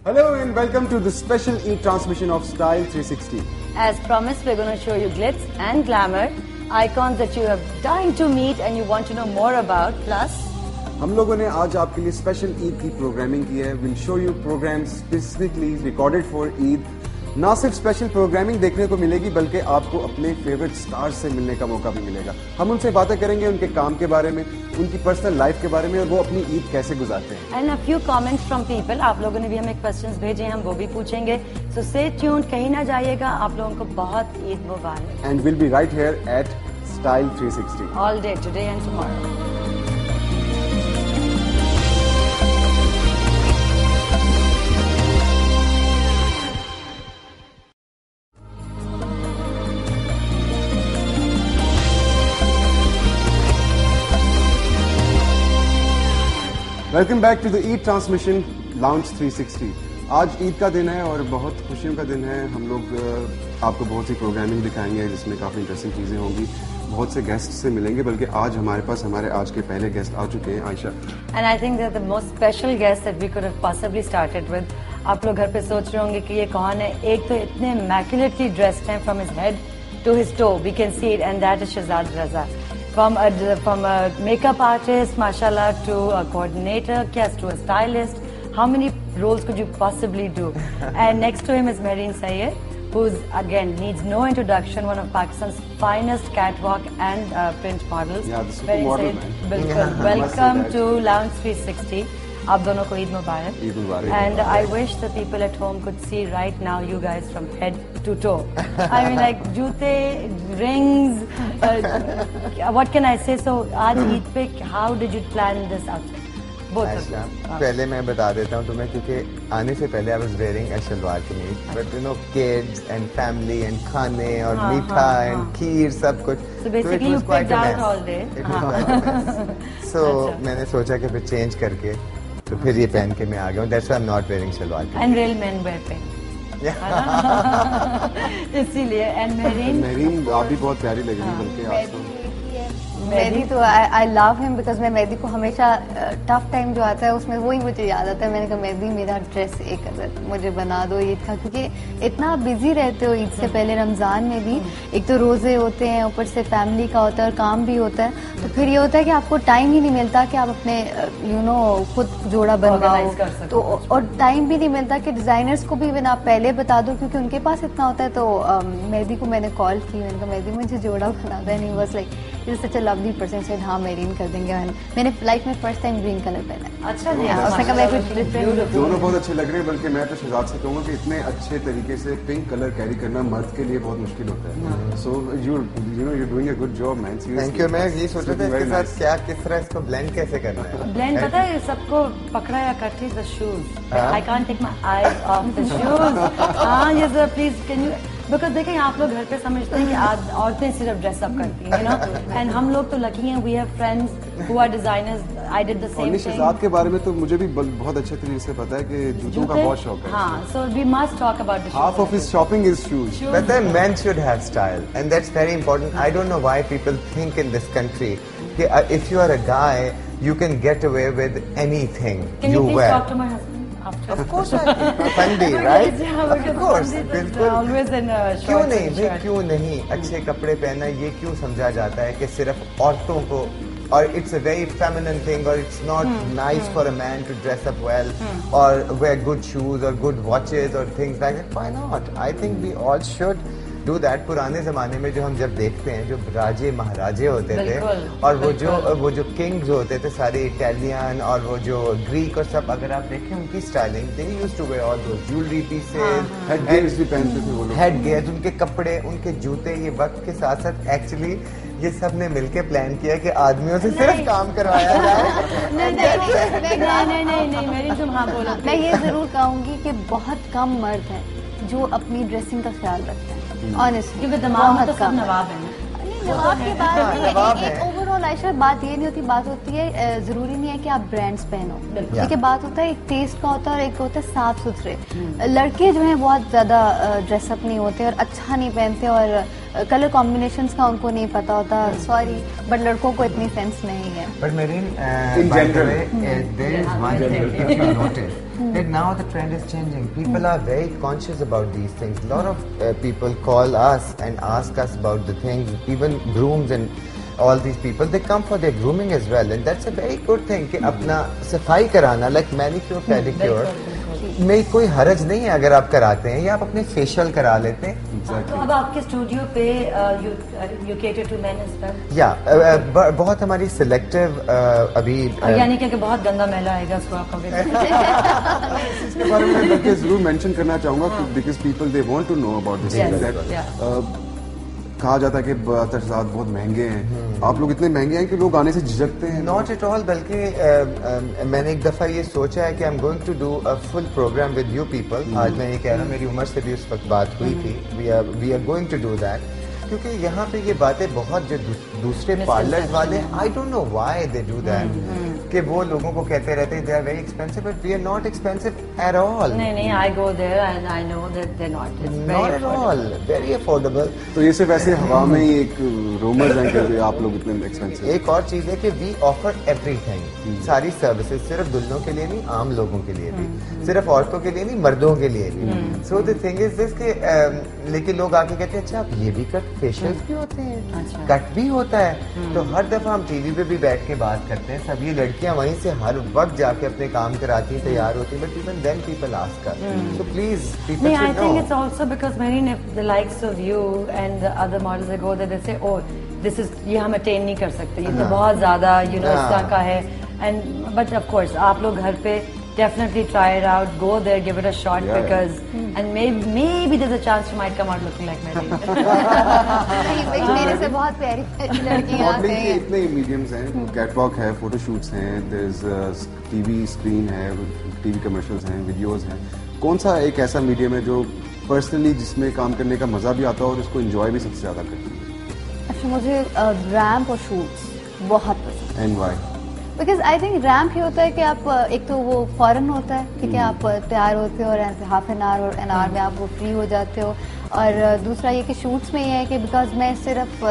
Hello and welcome to the special e-transmission of Style 360. As promised, we're going to show you glitz and glamour, icons that you have dying to meet and you want to know more about. Plus, हम लोगों ने आज आपके लिए special Eid की programming की है. We'll show you programs specifically recorded for Eid. ना सिर्फ स्पेशल प्रोग्रामिंग देखने को मिलेगी बल्कि आपको अपने फेवरेट स्टार्स से मिलने का मौका भी मिलेगा. हम उनसे बातें करेंगे उनके काम के बारे में, उनकी पर्सनल लाइफ के बारे में और वो अपनी ईद कैसे गुजारते हैं. And a few comments from people. आप लोगों ने भी हमें क्वेश्चंस भेजे हैं, हम वो भी पूछेंगे. सो स्टे ट्यून्ड, कहीं ना जाइएगा. आप लोगों को बहुत ईद मुबारक. And will be right here at Style 360 all day today and tomorrow. Welcome back to the Eid transmission launch 360. आज ईद का दिन है और बहुत खुशियों का दिन है. हम लोग आपको बहुत सी प्रोग्रामिंग दिखाएंगे जिसमें काफ़ी इंटरेस्टिंग चीज़ें होंगी. बहुत से गेस्ट से मिलेंगे, बल्कि आज हमारे पास हमारे आज के पहले गेस्ट आ चुके हैं, Ayesha. And I think that the most special guest that we could have possibly started with. आप लोग घर पे सोच रहे होंगे कि ये कौन है. एक तो इतने इमैक्युलेटली ड्रेस्ड हैं from his head to his toe. We can see it and that is Shahzad Raza. From a makeup artist, mashallah, to a coordinator, yes, to a stylist. How many roles could you possibly do? And next to him is Mehreen Syed, who's again needs no introduction, one of Pakistan's finest catwalk and print models. Yeah, the supermodel, man. Bilkul. Welcome to Lounge 360. आप दोनों को ईद मुबारक. ईद मुबारक. And I wish the people at home could see right now you guys from head to toe. I mean, like जूते, rings. What can I say? So आज ईद पे how did you plan this outfit? Both of you. पहले मैं बता देता हूँ तुम्हें, क्योंकि आने से पहले I was wearing a salwar kameez, but you know kids and family and खाने और मीठा and खीर सब कुछ. So basically you picked out all day. It was quite a mess. So मैंने सोचा कि फिर चेंज करके तो फिर ये पहन के मैं आ गया हूँ. That's why I'm not wearing salwar kameez. And real men wear pink. इसीलिए. And मेहरीन आप भी बहुत प्यारी लग रही है, बल्कि आज तो मेहदी तो आई लव हिम बिकॉज मैं मेहदी को हमेशा टफ टाइम जो आता है उसमें वही मुझे याद आता है. मैंने कहा मेहदी मेरा ड्रेस एक अगर मुझे बना दो ईद का, क्योंकि इतना बिजी रहते हो ईद से पहले. रमजान में भी एक तो रोजे होते हैं, ऊपर से फैमिली का होता है और काम भी होता है, तो फिर ये होता है कि आपको टाइम ही नहीं मिलता कि आप अपने खुद जोड़ा बनवाओ. तो और टाइम भी नहीं मिलता कि डिजाइनर्स को भी आप पहले बता दो, क्योंकि उनके पास इतना होता है. तो मेहदी को मैंने कॉल की, मैंने कहा मेहदी मुझे जोड़ा बना दो. And he was like is such a lovely person. Said हाँ मेरीन कर देंगे. मैंने लाइफ में फर्स्ट टाइम ग्रीन कलर पहना है. अच्छा जी. उसने कहा मैं कुछ डिफरेंट. दोनों बहुत अच्छे लग रहे हैं, बल्कि मैं तो शहजाद से कहूँगा कि इतने अच्छे तरीके से पिंक कलर कैरी करना मर्द के लिए बहुत मुश्किल होता है. So you know you're doing a good job, man. Thank you. मैं ये सोच रहा था इसके साथ क्या किस तरह इसको ब्लेंड कैसे करना है. ब्लेंड पता है सबको पकड़ा या करती the shoes. I can't take my eyes off the shoes. हाँ ये sir please can you, because देखें आप लोग घर पे समझते हैं कि औरतें सिर्फ ड्रेसअप करती हैं, यू नो. एंड हम लोग तो लकी हैं, we have friends who are designers. I did the same thing. Shahzad के बारे में तो मुझे भी बहुत अच्छे तरीके से पता है कि जूतों का बहुत शौक है. हाँ, so we must talk about the half of his shopping is shoes. But then men should have style, and that's very important. I don't know why people think in this country that if you are a guy, you can get away with anything Can you please wear. talk to my husband? Of course I can. Fundy, right? Of course, बिल्कुल. Always in क्यों नहीं भाई, क्यों नहीं. अच्छे कपड़े पहनना ये क्यों समझा जाता है कि सिर्फ औरतों को, और it's a very feminine thing, or it's not nice for a man to dress up well or wear good shoes or good watches or things like that. Why not? I think we all should do that. पुराने जमाने में जो हम जब देखते हैं, जो राजे महाराजे होते थे और वो जो किंग्स होते थे सारे इटालियन और वो जो ग्रीक और सब, अगर आप देखें उनकी styling, they used to wear all those jewelry pieces, head gears भी पहनते थे वो लोग. हेड गियर्स, उनके कपड़े, उनके जूते, ये वक्त के साथ साथ एक्चुअली ये सब ने मिलके प्लान किया कि आदमियों से सिर्फ काम करवाया जाए. नहीं मेरी तुम हाँ बोलो. मैं ये जरूर कहूंगी कि बहुत कम मर्द हैं जो अपनी ड्रेसिंग का ख्याल रखते हैं. ऑनेस्टली, क्योंकि दिमाग में तो सब नवाब है. नवाब के बाद नवाब है. ओवरऑल आयशा बात ये नहीं होती, बात होती है जरूरी नहीं है कि आप ब्रांड्स पहनो, ठीक है, बात होता है एक टेस्ट का होता है और एक होता है साफ सुथरे। लड़के जो हैं बहुत ज्यादा ड्रेसअप नहीं होते और अच्छा नहीं पहनते और कलर कॉम्बिनेशंस का उनको नहीं पता होता, सॉरी, बट लड़कों को इतनी सेंस नहीं है। But Marine, In by the general. way, there is one thing if you notice that now the trend is changing. People are very conscious about these things. A lot of people call us and ask us about the things. Even grooms and all these people, they come for their grooming as well, and that's a very good thing. कि अपना सफाई कराना, like manicure, pedicure, में कोई हरज नहीं है अगर आप कराते हैं या आप अपने फेशियल करा लेते हैं। तो अब आपके स्टूडियो पे you cater to men as well? या बहुत हमारी सिलेक्टिव अभी यानी कि बहुत गंदा मैला आएगा उसको आप इसके बारे में बल्कि जरूर मेंशन करना चाहूंगा because people they want to know about this. कहा जाता है कि शहजाद बहुत महंगे हैं, आप लोग इतने महंगे हैं कि लोग आने से झिझकते हैं। नॉट एट ऑल, बल्कि मैंने एक दफा ये सोचा है कि I am going to do a full programme with you people. आज मैं ये कह रहा हूँ, मेरी उम्र से भी उस वक्त बात हुई थी। We are going to do that, क्योंकि यहाँ पे ये बातें बहुत जो दूसरे पार्लर वाले, I don't know why they do that, कि वो लोगों को कहते रहते हैं they are very expensive, but we are not expensive at all. नहीं, I go there and I know that they not, it's not at all, very affordable. तो ये सिर्फ ऐसे हवा में ही एक रूमर्स हैं कि आप लोग इतने एक्सपेंसिव। एक और चीज है कि वी ऑफर एवरीथिंग, सारी सर्विसेज, सिर्फ दुल्हनों के लिए नहीं, आम लोगों के लिए भी, सिर्फ औरतों के लिए नहीं, मर्दों के लिए भी। So the thing is this कि लेकिन लोग आके कहते हैं अच्छा आप ये भी कर, फेशियल्स भी होते हैं, कट भी होता है। तो हर दफा हम टीवी पे भी बैठ के बात करते हैं, सभी लड़कियां वहीं से हर वक्त जाके अपने काम कराती हैं, तैयार होती हैं, but even then people ask us, so please people I should think no. it's also because Marine, if the likes of you and the other models that go there, they say, oh, this is, ये हम attain नहीं कर सकते, ये तो बहुत ज्यादा इस तरह का है। And but of course आप लोग घर पे definitely try it out, go there, give it a shot, because and maybe there's a chance you might come out looking like Marine. नहीं, मेरे से बहुत प्यारी प्यारी लड़कियां आते हैं। इतने मीडियम्स हैं, कैटवॉक है, फोटोशूट्स हैं, देयर टीवी स्क्रीन है, टीवी कमर्शियल्स हैं, वीडियोस हैं। कौन सा एक ऐसा मीडियम है जो पर्सनली जिसमें काम करने का मजा भी आता है और इसको एंजॉय भी सबसे ज्यादा करती है? अच्छा, मुझे रैम्प और शूट्स बहुत पसंद। And why? Because I think ramp ही होता है कि आप एक तो वो फॉरन होता है, ठीक है, आप तैयार होते हो और हाफ एन आवर और एन आवर में आप वो फ्री हो जाते हो। और दूसरा ये कि शूट्स में ये है कि बिकॉज मैं सिर्फ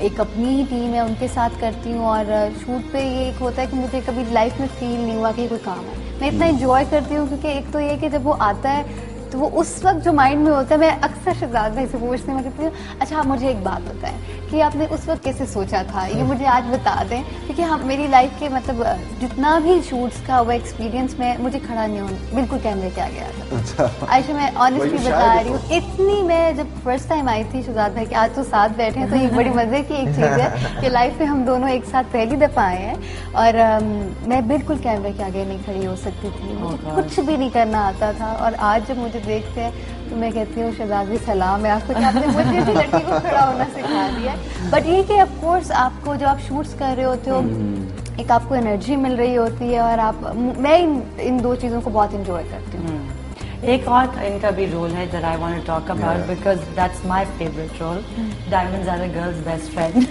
एक अपनी ही टीम है उनके साथ करती हूँ, और शूट पे ये एक होता है कि मुझे कभी लाइफ में फील नहीं हुआ कि कोई काम है। मैं इतना इंजॉय करती हूँ क्योंकि एक तो ये कि जब वो आता है तो वो उस वक्त जो माइंड में होता है, मैं अक्सर शहजाद भाई से पूछती हूँ, मैं कहती हूँ अच्छा आप मुझे एक बात बताएं कि आपने उस वक्त कैसे सोचा था, ये मुझे आज बता दें, क्योंकि हम मेरी लाइफ के मतलब जितना भी शूट्स का हुआ एक्सपीरियंस में मुझे खड़ा नहीं होना, बिल्कुल कैमरे के आगे आता था। आयशा मैं ऑनेस्टली बता रही हूँ, इतनी मैं जब फर्स्ट टाइम आई थी शहजाद भाई के, आज तो साथ बैठे हैं तो ये बड़ी मजे की एक चीज है कि लाइफ में हम दोनों एक साथ पहली दफा आए हैं, और मैं बिल्कुल कैमरे के आगे नहीं खड़ी हो सकती थी, मुझे कुछ भी नहीं करना आता था। और आज जब मुझे देखते हैं तो मैं कहती हूँ शहजाद भी सलाम है आपको, आपने मुझे भी लड़की को खड़ा होना सिखा दिया। बट ये कि ऑफ कोर्स आपको जब आप शूट्स कर रहे होते हो एक आपको एनर्जी मिल रही होती है, और आप मैं इन दो चीजों को बहुत इंजॉय करती हूँ। एक और इनका भी रोल है that I want to talk about because that's my favorite role. Diamonds are a girl's best friend.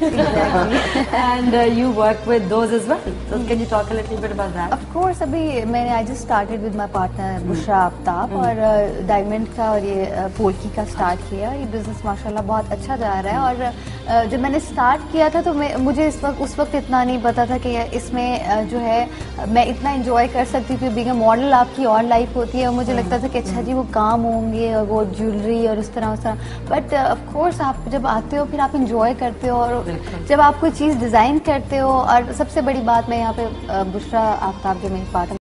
And you work with those as well. So can you talk a little bit about that? Of course, अभी मैंने I just started with my partner Bushra Aftab, और diamond का और ये पोल्की का start किया। ये business माशाल्लाह बहुत अच्छा जा रहा है। और जब मैंने स्टार्ट किया था तो मुझे उस वक्त इतना नहीं पता था कि इसमें जो है मैं इतना एंजॉय कर सकती थी। बीइंग अ मॉडल आपकी और लाइफ होती है, और मुझे लगता था कि अच्छा जी वो काम होंगे और वो ज्वेलरी और उस तरह। बट ऑफ कोर्स आप जब आते हो फिर आप इंजॉय करते हो, और जब आप कोई चीज़ डिज़ाइन करते हो। और सबसे बड़ी बात मैं यहाँ पे बुशरा आफ्ताब जो मेरी पार्टनर